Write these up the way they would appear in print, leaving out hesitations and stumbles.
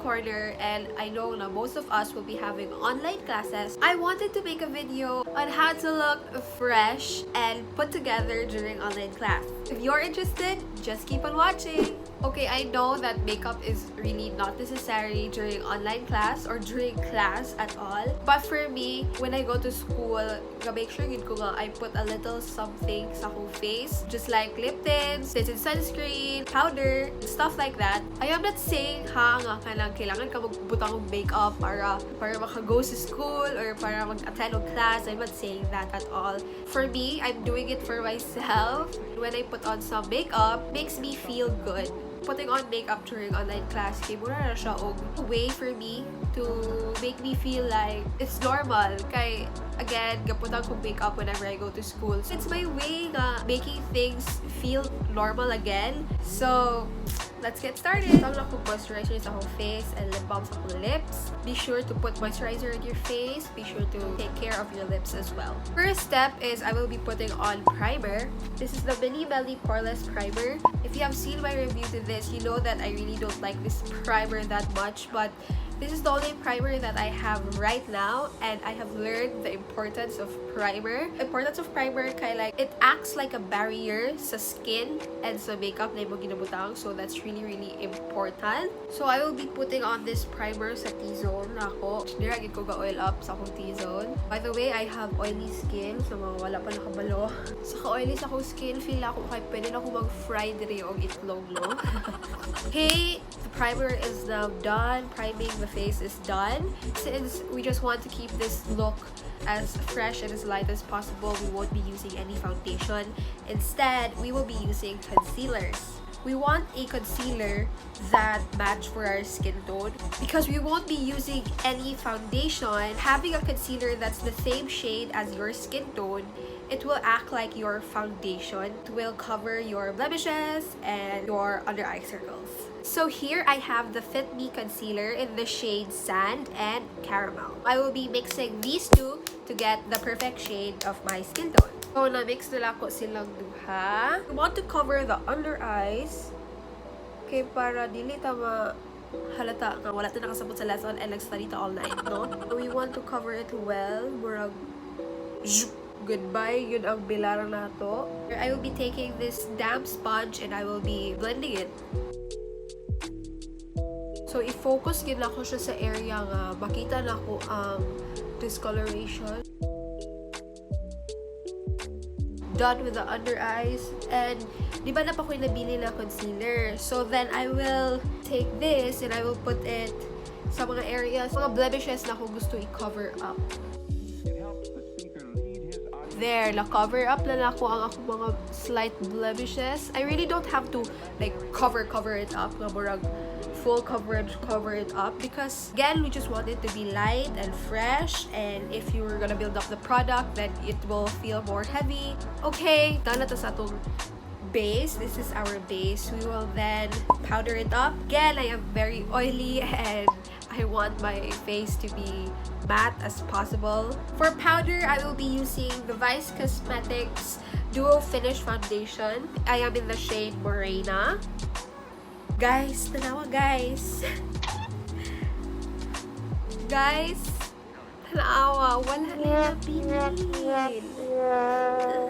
corner, and I know na most of us will be having online classes. I wanted to make a video on how to look fresh and put together during online class. If you're interested, just keep on watching. Okay, I know that makeup is really not necessary during online class or during class at all. But for me, when I go to school, make sure I put a little something sa akong face. Just like lip tints, tinted sunscreen, powder, stuff like that. I am not saying nga kailangan ka magbutang ng makeup para maka-go sa school or para mag-attend ng class. I'm not saying that at all. For me, I'm doing it for myself. When I put on some makeup, makes me feel good. Putting on makeup during online class, mura na siya og way for me to make me feel like it's normal. Kay, again, gaputan kong makeup whenever I go to school. So, it's my way na making things feel normal again. So, let's get started. Tama na akong moisturizer sa akong face and lip balm sa akong lips. Be sure to put moisturizer on your face. Be sure to take care of your lips as well. First step is I will be putting on primer. This is the Mini Belly Poreless Primer. If you have seen my review to this, you know that I really don't like this primer that much, but this is the only primer that I have right now, and I have learned the importance of primer. Importance of primer kay like it acts like a barrier sa skin and sa makeup na imong ginabutang, so that's really important. So I will be putting on this primer sa T-zone na ako. Diragin ko ga oil up sa akong T-zone. By the way, I have oily skin, so mga wala pa nakabalo. Sa ka-oily sa akong skin, feel ako kay pwede na ako mag-fry diri og itlog, no? Okay, the primer is now done. Priming the face is done. Since we just want to keep this look as fresh and as light as possible, we won't be using any foundation. Instead, we will be using concealers. We want a concealer that match for our skin tone because we won't be using any foundation. Having a concealer that's the same shade as your skin tone, it will act like your foundation. It will cover your blemishes and your under eye circles. So here I have the Fit Me concealer in the shade Sand and Caramel. I will be mixing these two to get the perfect shade of my skin tone. So na-mix nila ko silang duha. We want to cover the under eyes. Okay, para dili ta halata nga wala ta nakasabot sa lesson and nag-study ta all night, no? So we want to cover it well. Murag goodbye, yun ang bilarang nato. I will be taking this damp sponge and I will be blending it. So, i-focus gid ako siya sa area nga makita na ko ang discoloration. Done with the under eyes. And, di ba na pa ko nabili na concealer? So, then I will take this and I will put it sa mga areas, mga blemishes na ko gusto i-cover up. There, na-cover up na ako ang akong mga slight blemishes. I really don't have to like cover it up nga murag full coverage, cover it up, because again, we just want it to be light and fresh, and if you're gonna build up the product, then it will feel more heavy. Okay, done na to sa atong base. This is our base. We will then powder it up. Again, I am very oily and I want my face to be matte as possible. For powder, I will be using the Vice Cosmetics Duo Finish Foundation. I am in the shade Morena. Guys, tanawa guys. Guys, tanawa, wala nila pinil.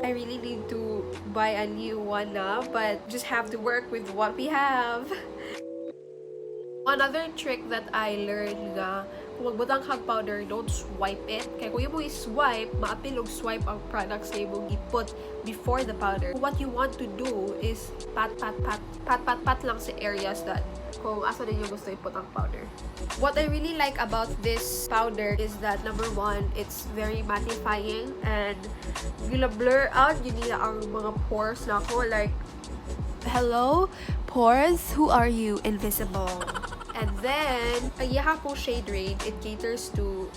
I really need to buy a new one na, but just have to work with what we have. Another trick that I learned nga, kung magbutang kag powder, don't swipe it. Kaya kung yung mo i-swipe, maapil og swipe ang products na yung i-put before the powder. What you want to do is pat lang sa areas that kung asa din yung gusto i-put ang powder. What I really like about this powder is that number one, it's very mattifying and gila blur out yun nila ang mga pores na ako. Like, hello, pores? Who are you? Invisible. And then, ang yaha po shade range, it caters to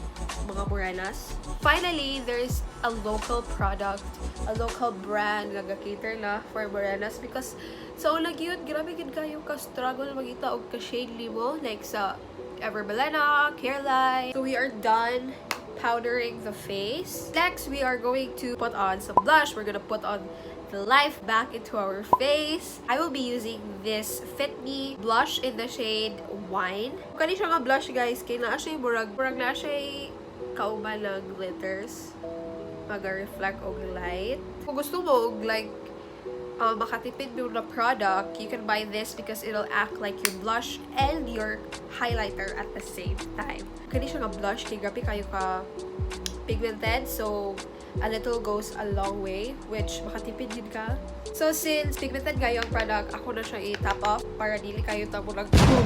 mga morenas. Finally, there's a local product, a local brand na ga-cater na for morenas because sa una gyud grabe gid kayo ka-struggle magita og ka-shade nimo like sa Everbelena, Careline. So we are done powdering the face. Next, we are going to put on some blush. We're gonna put on the life back into our face. I will be using this Fit Me blush in the shade Wine. Kani siya nga blush, guys, kay naa siya murag na siya kauban ng glitters. Maga-reflect og light. Kung gusto mo og like makatipid mo na product, you can buy this because it'll act like your blush and your highlighter at the same time. Kani siya nga blush, kay grabe kayo ka pigmented, so a little goes a long way, which makatipid yun ka. So since pigmented kayo ang product, ako na siya i-tap off para dili kayo tamo boom,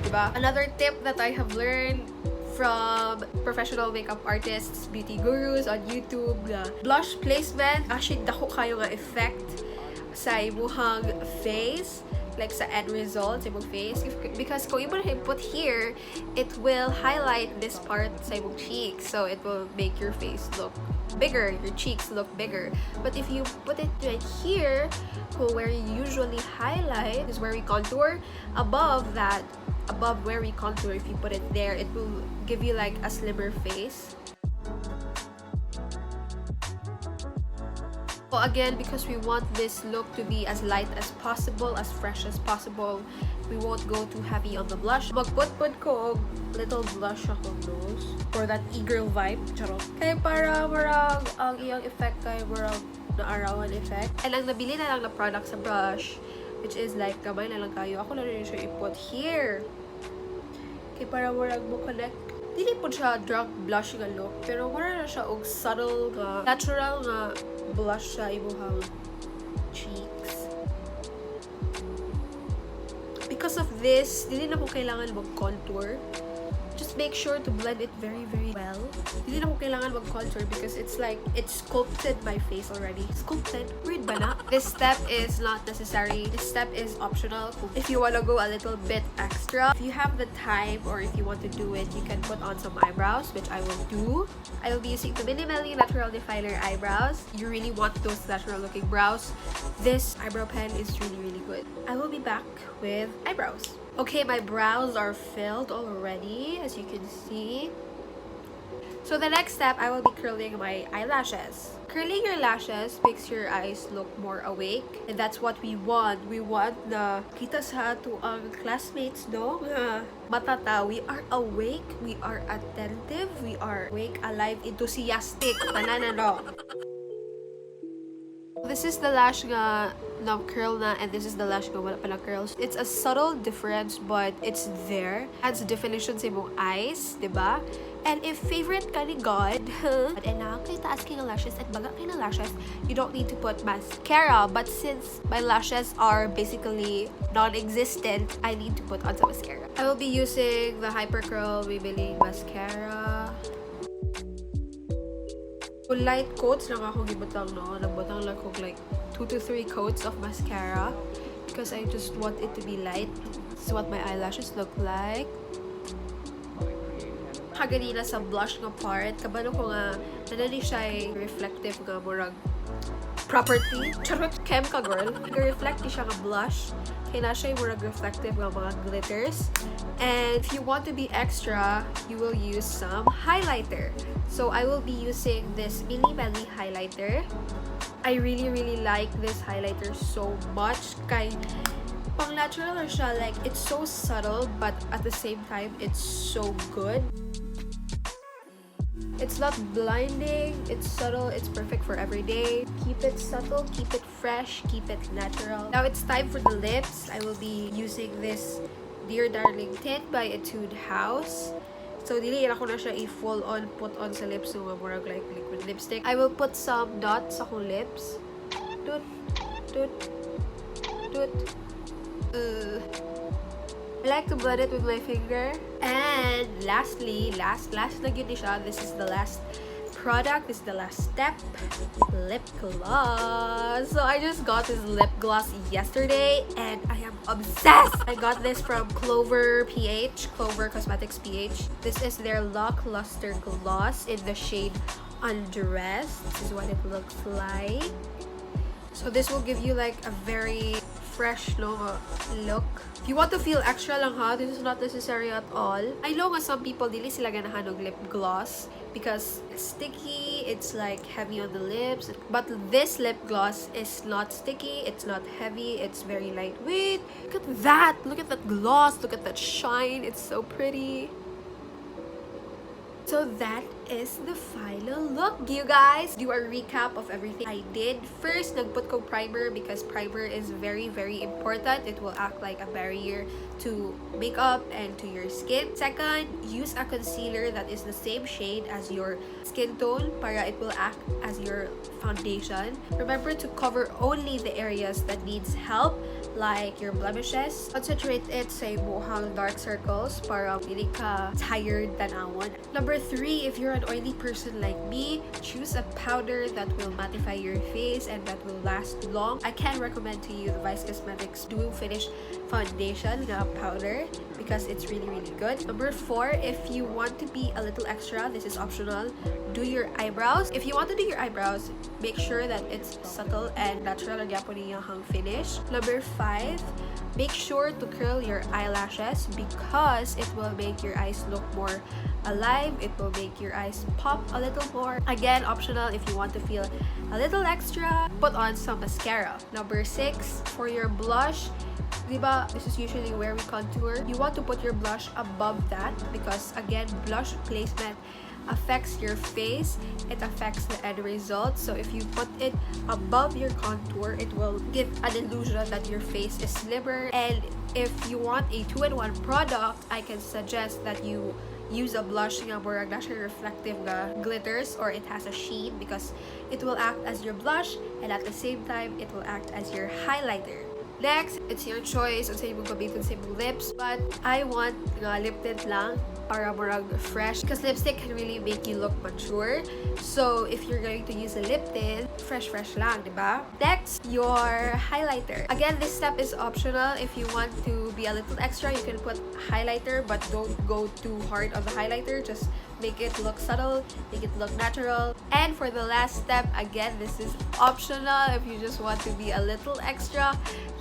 diba? Another tip that I have learned from professional makeup artists, beauty gurus on YouTube, na blush placement, actually dako kayo nga effect sa imuhang face, like sa end result sa imong face, because kung imo na put here, it will highlight this part sa imong cheeks, so it will make your face look bigger, your cheeks look bigger. But if you put it right here, where you usually highlight is where we contour, above where we contour, if you put it there, it will give you like a slimmer face. So again, because we want this look to be as light as possible, as fresh as possible, we won't go too heavy on the blush. Magput-put ko little blush akong nose for that e-girl vibe. Charot. Kaya para marang ang iyang effect kay marang na-arawan effect. And ang nabili na lang na product sa brush, which is like kamay na lang kayo, ako na rin siya i-put here. Kaya para marang mo connect. Dili po siya drug blush nga look, pero mara na siya og subtle nga, natural nga blush sa imuhang cheeks. Because of this, dili na po kailangan mag-contour. Just make sure to blend it very, very well. Hindi na ko kailangan mag-contour because it's like, it's sculpted my face already. Sculpted? Weird ba na? This step is not necessary. This step is optional. If you wanna go a little bit extra, if you have the time or if you want to do it, you can put on some eyebrows, which I will do. I will be using the Minimally Natural Definer eyebrows. You really want those natural looking brows. This eyebrow pen is really, really good. I will be back with eyebrows. Okay, my brows are filled already, as you can see. So the next step, I will be curling my eyelashes. Curling your lashes makes your eyes look more awake, and that's what we want. We want na kita sa ato ang classmates, no? Matata, we are awake, we are attentive, we are awake, alive, enthusiastic. Tanan no. This is the lash nga curl na, and this is the lash nga wala pa na curls. It's a subtle difference, but it's there. Adds definition sa imong eyes, diba? And if favorite ka ni God, and na kay taas kay lashes at baga kay na lashes, you don't need to put mascara. But since my lashes are basically non-existent, I need to put on some mascara. I will be using the Hyper Curl Maybelline mascara. Light coats lang ako gibutang, no? Nagbutang lang ko like 2 to 3 coats of mascara because I just want it to be light. This is what my eyelashes look like. Kaganina sa blush nga part, kabalo ko nga nanani siya reflective nga murag property. Charot, chem ka girl. Nag-reflect siya nga blush. Kaya na siya murag reflective nga mga glitters. And if you want to be extra, you will use some highlighter. So I will be using this Minimally highlighter. I really, really like this highlighter so much. Kay pang natural na siya, like it's so subtle, but at the same time, it's so good. It's not blinding, it's subtle, it's perfect for every day. Keep it subtle, keep it fresh, keep it natural. Now it's time for the lips. I will be using this Dear Darling tint by Etude House. So, dili ako na siya i-full on, put on sa lips ng murag like liquid lipstick. I will put some dots sa akong lips. Toot, toot, toot. I like to blend it with my finger. And lastly, last na yun siya. This is the last product. This is the last step. Lip gloss. So I just got this lip gloss yesterday and I am obsessed. I got this from Clover Cosmetics PH. This is their Lock Luster Gloss in the shade Undressed. This is what it looks like. So this will give you like a very fresh look. If you want to feel extra lang ha, this is not necessary at all. I know nga some people dili sila ganahan og lip gloss because it's sticky, it's like heavy on the lips. But this lip gloss is not sticky, it's not heavy, it's very lightweight. Look at that! Look at that gloss, look at that shine, it's so pretty. So that is the final look, you guys. Do a recap of everything I did. First, nagput ko primer because primer is very, very important. It will act like a barrier to makeup and to your skin. Second, use a concealer that is the same shade as your skin tone para it will act as your foundation. Remember to cover only the areas that needs help, like your blemishes. Concentrate it sa buhang dark circles para hindi ka tired tanawon. Number 3, if you're an oily person like me, choose a powder that will mattify your face and that will last long. I can recommend to you the Vice Cosmetics Dewy Finish Foundation powder because it's really, really good. Number 4, if you want to be a little extra, this is optional, do your eyebrows. If you want to do your eyebrows, make sure that it's subtle and natural ang gyapon niyang finish. Number 5, make sure to curl your eyelashes because it will make your eyes look more alive. It will make your eyes pop a little more. Again, optional if you want to feel a little extra. Put on some mascara. Number 6, for your blush, diba, this is usually where we contour. You want to put your blush above that because again, blush placement affects your face, it affects the end result. So if you put it above your contour, it will give an illusion that your face is slimmer. And if you want a 2-in-1 product, I can suggest that you use a blush nga murag na siya reflective nga glitters or it has a sheen because it will act as your blush and at the same time it will act as your highlighter. Next, it's your choice on sa imong gamiton sa imong lips, but I want nga lip tint lang para murag fresh because lipstick can really make you look mature. So if you're going to use a lip tint, fresh lang, diba? Next, your highlighter. Again, this step is optional. If you want to be a little extra, you can put highlighter, but don't go too hard on the highlighter. Just make it look subtle, make it look natural. And for the last step, again, this is optional. If you just want to be a little extra,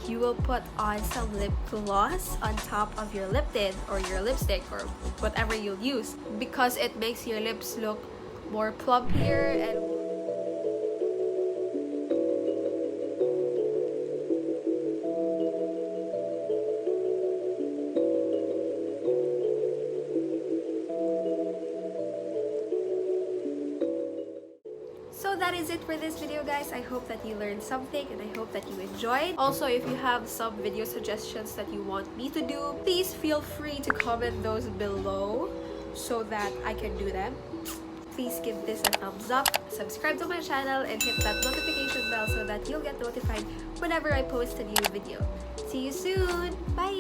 you will put on some lip gloss on top of your lip tint or your lipstick or whatever you'll use because it makes your lips look more plumpier and so that is it for this video, guys. I hope that you learned something and I hope that you enjoyed. Also, if you have some video suggestions that you want me to do, please feel free to comment those below so that I can do them. Please give this a thumbs up, subscribe to my channel, and hit that notification bell so that you'll get notified whenever I post a new video. See you soon! Bye!